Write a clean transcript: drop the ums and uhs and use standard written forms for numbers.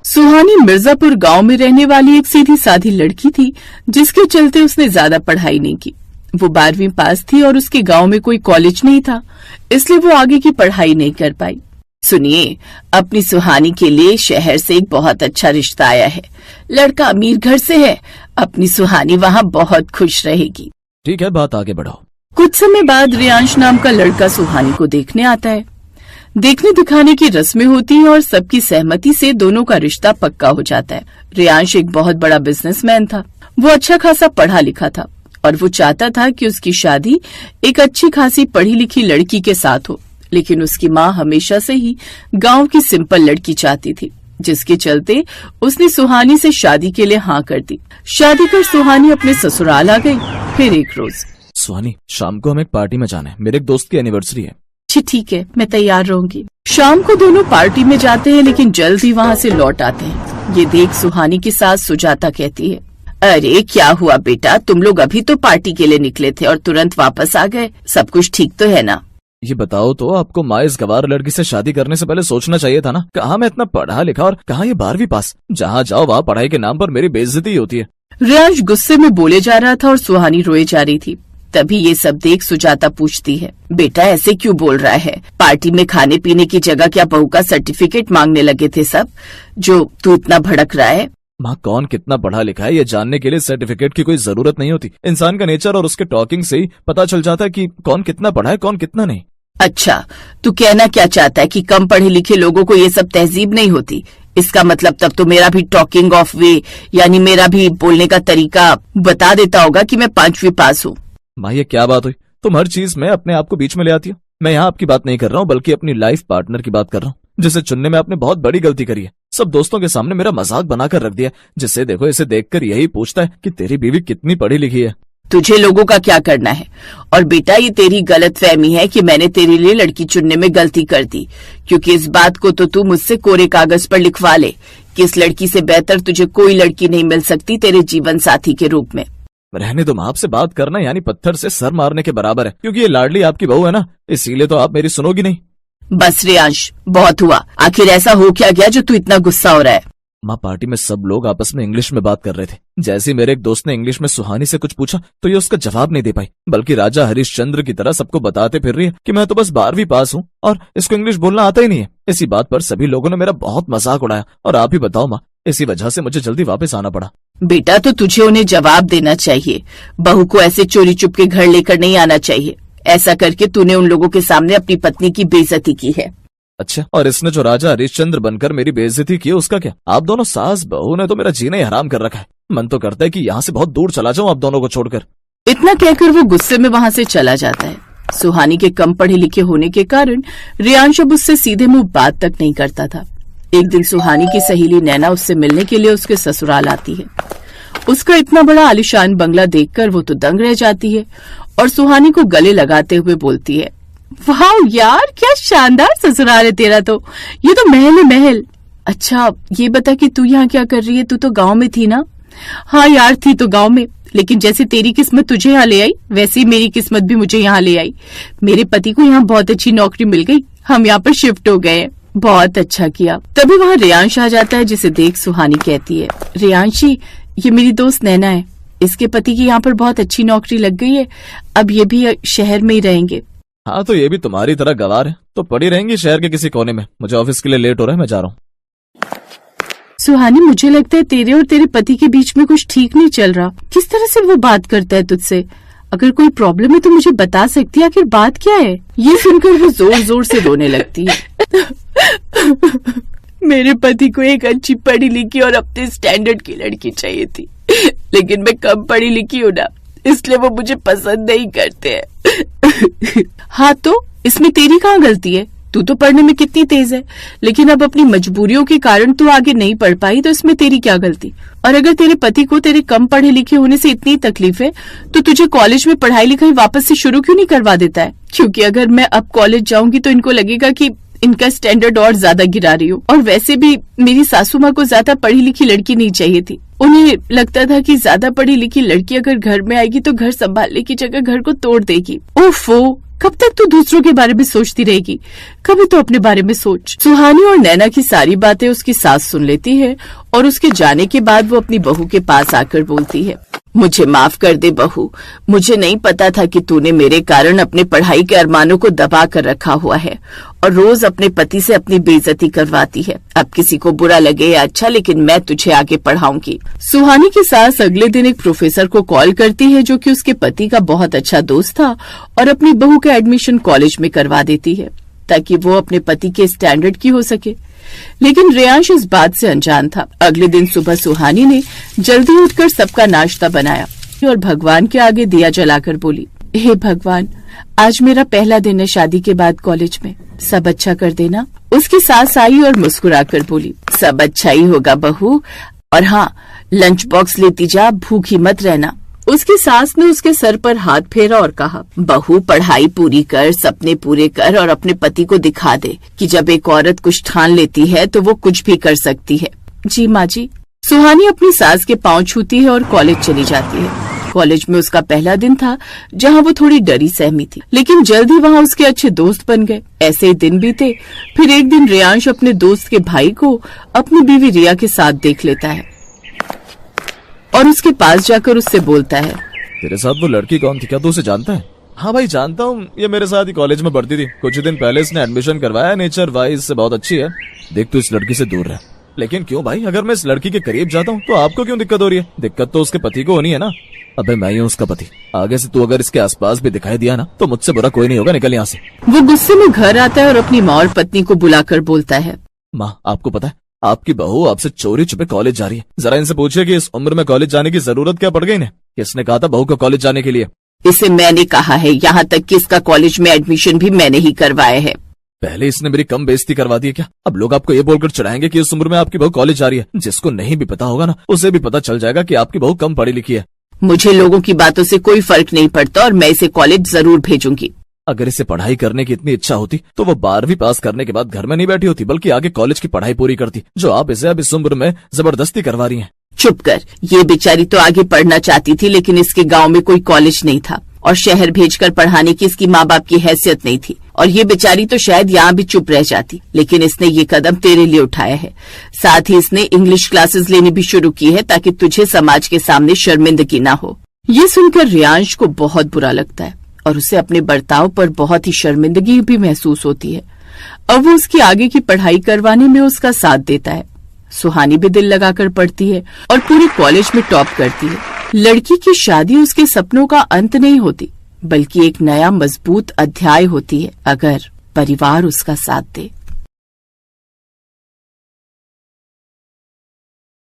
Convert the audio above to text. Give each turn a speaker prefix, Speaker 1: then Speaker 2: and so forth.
Speaker 1: सुहानी मिर्जापुर गांव में रहने वाली एक सीधी साधी लड़की थी, जिसके चलते उसने ज्यादा पढ़ाई नहीं की। वो 12वीं पास थी और उसके गांव में कोई कॉलेज नहीं था, इसलिए वो आगे की पढ़ाई नहीं कर पाई। सुनिए, अपनी सुहानी के लिए शहर से एक बहुत अच्छा रिश्ता आया है। लड़का अमीर घर से है। अपनी सुहानी वहाँ बहुत खुश रहेगी।
Speaker 2: ठीक है, बात आगे बढ़ाओ।
Speaker 1: कुछ समय बाद रियांश नाम का लड़का सुहानी को देखने आता है। देखने दिखाने की रस्में होती हैं और सबकी सहमति से दोनों का रिश्ता पक्का हो जाता है। रियांश एक बहुत बड़ा बिजनेसमैन था। वो अच्छा खासा पढ़ा लिखा था और वो चाहता था कि उसकी शादी एक अच्छी खासी पढ़ी लिखी लड़की के साथ हो, लेकिन उसकी माँ हमेशा से ही गांव की सिंपल लड़की चाहती थी, जिसके चलते उसने सुहानी से शादी के लिए हाँ कर दी। शादी कर सुहानी अपने ससुराल आ गई। फिर एक रोज,
Speaker 2: सुहानी, शाम को हमें एक पार्टी में जाना है। मेरे एक दोस्त की एनिवर्सरी है।
Speaker 1: ठीक है, मैं तैयार रहूंगी। शाम को दोनों पार्टी में जाते हैं, लेकिन जल्द ही वहाँ से लौट आते हैं। ये देख सुहानी की सास सुजाता कहती है, अरे क्या हुआ बेटा, तुम लोग अभी तो पार्टी के लिए निकले थे और तुरंत वापस आ गए। सब कुछ ठीक तो है ना?
Speaker 2: ये बताओ तो, आपको माँ इस गवार लड़की से शादी करने से पहले सोचना चाहिए था ना। कहाँ मैं इतना पढ़ा लिखा और कहाँ ये 12वीं पास। जहाँ जाओ वहाँ पढ़ाई के नाम पर मेरी बेइज्जती होती है।
Speaker 1: रियांश गुस्से में बोले जा रहा था और सुहानी रोए जा रही थी। तभी ये सब देख सुजाता पूछती है, बेटा ऐसे क्यों बोल रहा है? पार्टी में खाने पीने की जगह क्या बहू का सर्टिफिकेट मांगने लगे थे सब, जो तू इतना भड़क रहा है?
Speaker 2: माँ, कौन कितना पढ़ा लिखा है ये जानने के लिए सर्टिफिकेट की कोई जरूरत नहीं होती। इंसान का नेचर और उसके टॉकिंग से ही पता चल जाता है कि कौन कितना पढ़ा है, कौन कितना नहीं।
Speaker 1: अच्छा, तू कहना क्या चाहता है कि कम पढ़े लिखे लोगों को ये सब तहजीब नहीं होती? इसका मतलब तब तो मेरा भी टॉकिंग ऑफ वे, यानी मेरा भी बोलने का तरीका बता देता होगा कि मैं 5वीं पास हूँ।
Speaker 2: माँ, ये क्या बात हुई? तुम हर चीज में अपने आप को बीच में ले आती हो। मैं यहाँ आपकी बात नहीं कर रहा हूँ, बल्कि अपनी लाइफ पार्टनर की बात कर रहा हूँ, जिसे चुनने में आपने बहुत बड़ी गलती करी है। सब दोस्तों के सामने मेरा मजाक बनाकर रख दिया, जिससे देखो इसे देखकर यही पूछता है कि तेरी बीवी कितनी पढ़ी लिखी है।
Speaker 1: तुझे लोगों का क्या करना है? और बेटा, ये तेरी गलतफहमी है कि मैंने तेरे लिए लड़की चुनने में गलती कर दी, क्योंकि इस बात को तो तू मुझसे कोरे कागज पर लिखवा ले कि इस लड़की से बेहतर तुझे कोई लड़की नहीं मिल सकती तेरे जीवन साथी के रूप में।
Speaker 2: रहने दो माँ, आपसे बात करना यानी पत्थर से सर मारने के बराबर है, क्योंकि ये लाडली आपकी बहू है ना, इसीलिए तो आप मेरी सुनोगी नहीं।
Speaker 1: बस रियांश, बहुत हुआ। आखिर ऐसा हो क्या गया जो तू इतना गुस्सा हो रहा है?
Speaker 2: माँ, पार्टी में सब लोग आपस में इंग्लिश में बात कर रहे थे। जैसे ही मेरे एक दोस्त ने इंग्लिश में सुहानी से कुछ पूछा तो ये उसका जवाब नहीं दे पाई, बल्कि राजा हरिश्चंद्र की तरह सबको बताते फिर रही है कि मैं तो बस 12वीं पास हूँ और इसको इंग्लिश बोलना आता ही नहीं है। इसी बात पर सभी लोगों ने मेरा बहुत मजाक उड़ाया। और आप ही बताओ माँ, इसी वजह से मुझे जल्दी वापस आना पड़ा।
Speaker 1: बेटा, तो तुझे उन्हें जवाब देना चाहिए। बहू को ऐसे चोरी चुप के घर लेकर नहीं आना चाहिए। ऐसा करके तूने उन लोगों के सामने अपनी पत्नी की बेइज्जती की है।
Speaker 2: अच्छा, और इसने जो राजा हरिश्चंद्र बनकर मेरी बेइज्जती की उसका क्या? आप दोनों सास बहू ने तो मेरा जीना ही हराम कर रखा है। मन तो करता है कि यहाँ से बहुत दूर चला जाऊं आप दोनों को छोड़कर।
Speaker 1: इतना कहकर वो गुस्से में वहाँ से चला जाता है। सुहानी के कम पढ़े लिखे होने के कारण रियांश अब उससे सीधे मुंह बात तक नहीं करता था। एक दिन सुहानी की सहेली नैना उससे मिलने के लिए उसके ससुराल आती है। उसका इतना बड़ा आलिशान बंगला देखकर वो तो दंग रह जाती है और सुहानी को गले लगाते हुए बोलती है, वाह यार, क्या शानदार ससुराल है तेरा तो। ये तो महल है, महल। अच्छा ये बता कि तू यहाँ क्या कर रही है? तू तो गांव में थी ना? हाँ यार, थी तो गांव में, लेकिन जैसे तेरी किस्मत तुझे यहाँ ले आई, वैसे ही मेरी किस्मत भी मुझे यहाँ ले आई। मेरे पति को यहाँ बहुत अच्छी नौकरी मिल गई, हम यहाँ पर शिफ्ट हो गए। बहुत अच्छा किया। तभी वहाँ रियांश आ जाता है, जिसे देख सुहानी कहती है, रियांशी, ये मेरी दोस्त नैना है। इसके पति की यहाँ पर बहुत अच्छी नौकरी लग गई है, अब ये भी शहर में ही रहेंगे।
Speaker 2: हाँ, तो ये भी तुम्हारी तरह गवार है, तो पड़ी रहेंगी शहर के किसी कोने में। मुझे ऑफिस के लिए लेट हो रहा है, मैं जा रहा हूँ।
Speaker 1: सुहानी, मुझे लगता है तेरे और तेरे पति के बीच में कुछ ठीक नहीं चल रहा। किस तरह से वो बात करता है तुझसे? अगर कोई प्रॉब्लम है तो मुझे बता सकती है, आखिर बात क्या है? ये सुनकर वो जोर जोर से रोने लगती है। मेरे पति को एक अच्छी पढ़ी लिखी और अपने स्टैंडर्ड की लड़की चाहिए थी, लेकिन मैं कम पढ़ी लिखी हूँ ना, इसलिए वो मुझे पसंद नहीं करते हैं। हाँ, तो इसमें तेरी कहाँ गलती है? तू तो पढ़ने में कितनी तेज है, लेकिन अब अपनी मजबूरियों के कारण तू आगे नहीं पढ़ पाई, तो इसमें तेरी क्या गलती? और अगर तेरे पति को तेरे कम पढ़े लिखे होने से इतनी तकलीफ है, तो तुझे कॉलेज में पढ़ाई लिखाई वापस से शुरू क्यों नहीं करवा देता है? क्योंकि अगर मैं अब कॉलेज जाऊंगी तो इनको लगेगा कि इनका स्टैंडर्ड और ज्यादा गिरा रही हूँ। और वैसे भी मेरी सासू माँ को ज्यादा पढ़ी लिखी लड़की नहीं चाहिए थी। उन्हें लगता था कि ज्यादा पढ़ी लिखी लड़की अगर घर में आएगी तो घर संभालने की जगह घर को तोड़ देगी। ओफो, कब तक तू दूसरों के बारे में सोचती रहेगी? कभी तो अपने बारे में सोच। सुहानी और नैना की सारी बातें उसकी सास सुन लेती है और उसके जाने के बाद वो अपनी बहू के पास आकर बोलती है, मुझे माफ कर दे बहू, मुझे नहीं पता था कि तूने मेरे कारण अपने पढ़ाई के अरमानों को दबा कर रखा हुआ है और रोज अपने पति से अपनी बेइज्जती करवाती है। अब किसी को बुरा लगे या अच्छा, लेकिन मैं तुझे आगे पढ़ाऊंगी। सुहानी की सास अगले दिन एक प्रोफेसर को कॉल करती है जो कि उसके पति का बहुत अच्छा दोस्त था और अपनी बहू का एडमिशन कॉलेज में करवा देती है ताकि वो अपने पति के स्टैंडर्ड की हो सके। लेकिन रेयांश इस बात से अनजान था। अगले दिन सुबह सुहानी ने जल्दी उठकर सबका नाश्ता बनाया और भगवान के आगे दिया जलाकर बोली, हे भगवान, आज मेरा पहला दिन है शादी के बाद कॉलेज में, सब अच्छा कर देना। उसकी सास आई और मुस्कुराकर बोली, सब अच्छा ही होगा बहू, और हाँ, लंच बॉक्स लेती जा, भूखी मत रहना। उसकी सास ने उसके सर पर हाथ फेरा और कहा, बहू पढ़ाई पूरी कर, सपने पूरे कर और अपने पति को दिखा दे कि जब एक औरत कुछ ठान लेती है तो वो कुछ भी कर सकती है। जी माँ जी। सुहानी अपनी सास के पांव छूती है और कॉलेज चली जाती है। कॉलेज में उसका पहला दिन था जहाँ वो थोड़ी डरी सहमी थी, लेकिन जल्द ही वहाँ उसके अच्छे दोस्त बन गए। ऐसे ही दिन बीते। फिर एक दिन रेयांश अपने दोस्त के भाई को अपनी बीवी रिया के साथ देख लेता है और उसके पास जाकर उससे बोलता है,
Speaker 2: तेरे साथ वो लड़की कौन थी, क्या तू उसे जानता है? हाँ भाई जानता हूँ, ये मेरे साथ ही कॉलेज में पढ़ती थी। कुछ दिन पहले इसने एडमिशन करवाया, नेचर वाइज से बहुत अच्छी है। देख तू इस लड़की से दूर रह। लेकिन क्यों भाई, अगर मैं इस लड़की के करीब जाता हूँ तो आपको क्यों दिक्कत हो रही है? दिक्कत तो उसके पति को होनी है ना। अबे मैं ही हूँ उसका पति। आगे से तू अगर इसके आसपास भी दिखाई दिया ना तो मुझसे बुरा कोई नहीं होगा, निकल यहाँ से।
Speaker 1: वो गुस्से में घर आता है और अपनी माँ और पत्नी को बुलाकर बोलता है,
Speaker 2: माँ आपको पता है आपकी बहू आपसे चोरी छुपे कॉलेज जा रही है। जरा इनसे पूछिए कि इस उम्र में कॉलेज जाने की जरूरत क्या पड़ गई इन्हें? किसने कहा था बहू को कॉलेज जाने के लिए?
Speaker 1: इसे मैंने कहा है, यहाँ तक कि इसका कॉलेज में एडमिशन भी मैंने ही करवाया है।
Speaker 2: पहले इसने मेरी कम बेइज्जती करवा दी है क्या? अब लोग आपको ये बोलकर चढ़ाएंगे कि इस उम्र में आपकी बहू कॉलेज जा रही है। जिसको नहीं भी पता होगा ना, उसे भी पता चल जाएगा कि आपकी बहू कम पढ़ी लिखी है।
Speaker 1: मुझे लोगों की बातों से कोई फर्क नहीं पड़ता और मैं इसे कॉलेज जरूर भेजूंगी।
Speaker 2: अगर इसे पढ़ाई करने की इतनी इच्छा होती तो वो 12वीं पास करने के बाद घर में नहीं बैठी होती, बल्कि आगे कॉलेज की पढ़ाई पूरी करती, जो आप इसे अब इस उम्र में जबरदस्ती करवा रही हैं।
Speaker 1: चुप कर। ये बेचारी तो आगे पढ़ना चाहती थी, लेकिन इसके गांव में कोई कॉलेज नहीं था और शहर भेजकर पढ़ाने की इसकी माँ बाप की हैसियत नहीं थी, और ये बेचारी तो शायद यहाँ भी चुप रह जाती, लेकिन इसने ये कदम तेरे लिए उठाया है। साथ ही इसने इंग्लिश क्लासेस लेनी भी शुरू की है ताकि तुझे समाज के सामने शर्मिंदगी ना हो। ये सुनकर रियांश को बहुत बुरा लगता है और उसे अपने बर्ताव पर बहुत ही शर्मिंदगी भी महसूस होती है। अब वो उसकी आगे की पढ़ाई करवाने में उसका साथ देता है। सुहानी भी दिल लगाकर पढ़ती है और पूरे कॉलेज में टॉप करती है। लड़की की शादी उसके सपनों का अंत नहीं होती, बल्कि एक नया मजबूत अध्याय होती है, अगर परिवार उसका साथ दे।